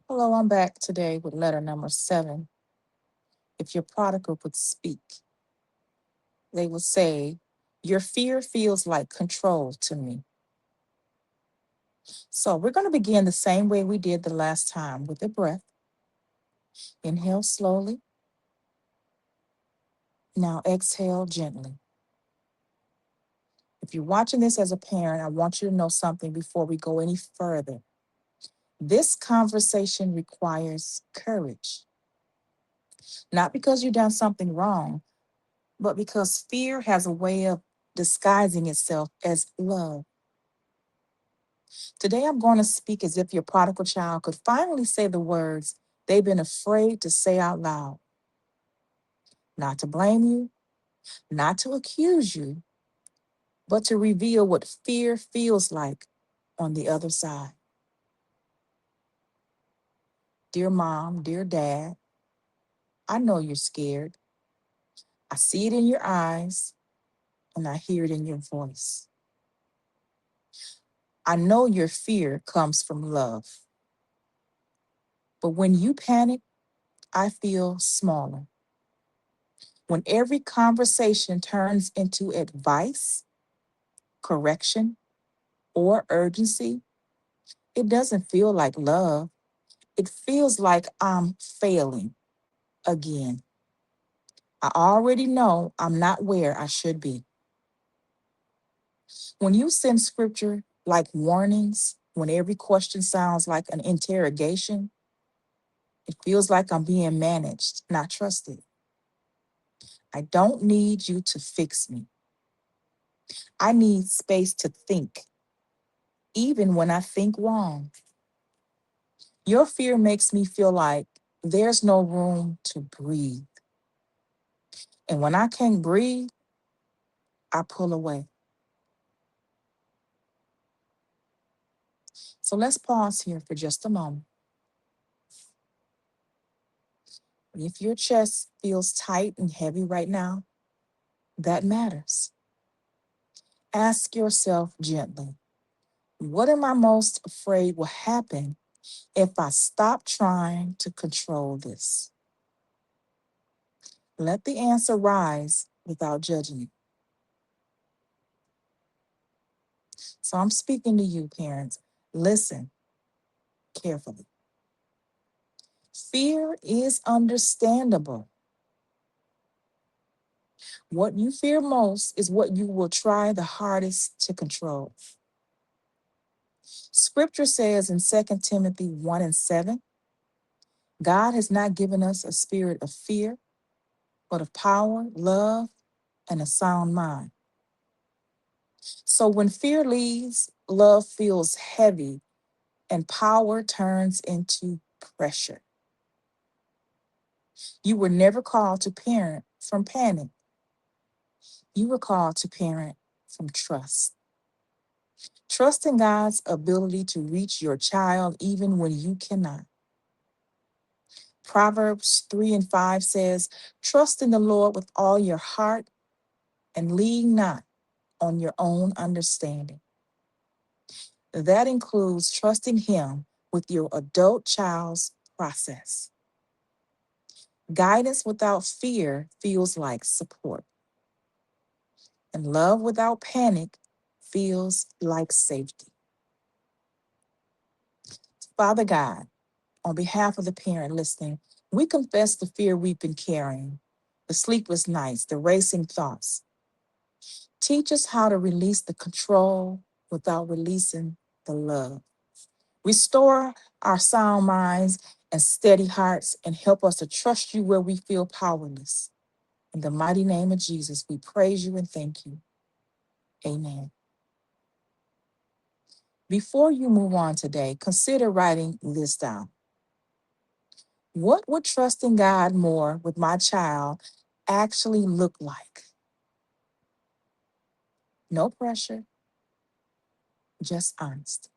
Hello, I'm back today with letter number 7. If your prodigal could speak, they would say, your fear feels like control to me. So we're going to begin the same way we did the last time with a breath. Inhale slowly. Now exhale gently. If you're watching this as a parent, I want you to know something before we go any further. This conversation requires courage, not because you've done something wrong, but because fear has a way of disguising itself as love. Today, I'm going to speak as if your prodigal child could finally say the words they've been afraid to say out loud. Not to blame you, not to accuse you, but to reveal what fear feels like on the other side. Dear mom, dear dad, I know you're scared. I see it in your eyes and I hear it in your voice. I know your fear comes from love. But when you panic, I feel smaller. When every conversation turns into advice, correction, or urgency, it doesn't feel like love. It feels like I'm failing again. I already know I'm not where I should be. When you send scripture like warnings, when every question sounds like an interrogation, it feels like I'm being managed, not trusted. I don't need you to fix me. I need space to think, even when I think wrong. Your fear makes me feel like there's no room to breathe. And when I can't breathe, I pull away. So let's pause here for just a moment. If your chest feels tight and heavy right now, that matters. Ask yourself gently, what am I most afraid will happen if I stop trying to control this? Let the answer rise without judging it. So I'm speaking to you, parents. Listen carefully. Fear is understandable. What you fear most is what you will try the hardest to control. Scripture says in 2 Timothy 1 and 7, God has not given us a spirit of fear, but of power, love, and a sound mind. So when fear leaves, love feels heavy and power turns into pressure. You were never called to parent from panic. You were called to parent from trust. Trust in God's ability to reach your child even when you cannot. Proverbs 3 and 5 says, trust in the Lord with all your heart and lean not on your own understanding. That includes trusting Him with your adult child's process. Guidance without fear feels like support, and love without panic feels like safety. Father God, on behalf of the parent listening, we confess the fear we've been carrying, the sleepless nights, the racing thoughts. Teach us how to release the control without releasing the love. Restore our sound minds and steady hearts and help us to trust you where we feel powerless. In the mighty name of Jesus, we praise you and thank you. Amen. Before you move on today, consider writing this down. What would trusting God more with my child actually look like? No pressure, just honest.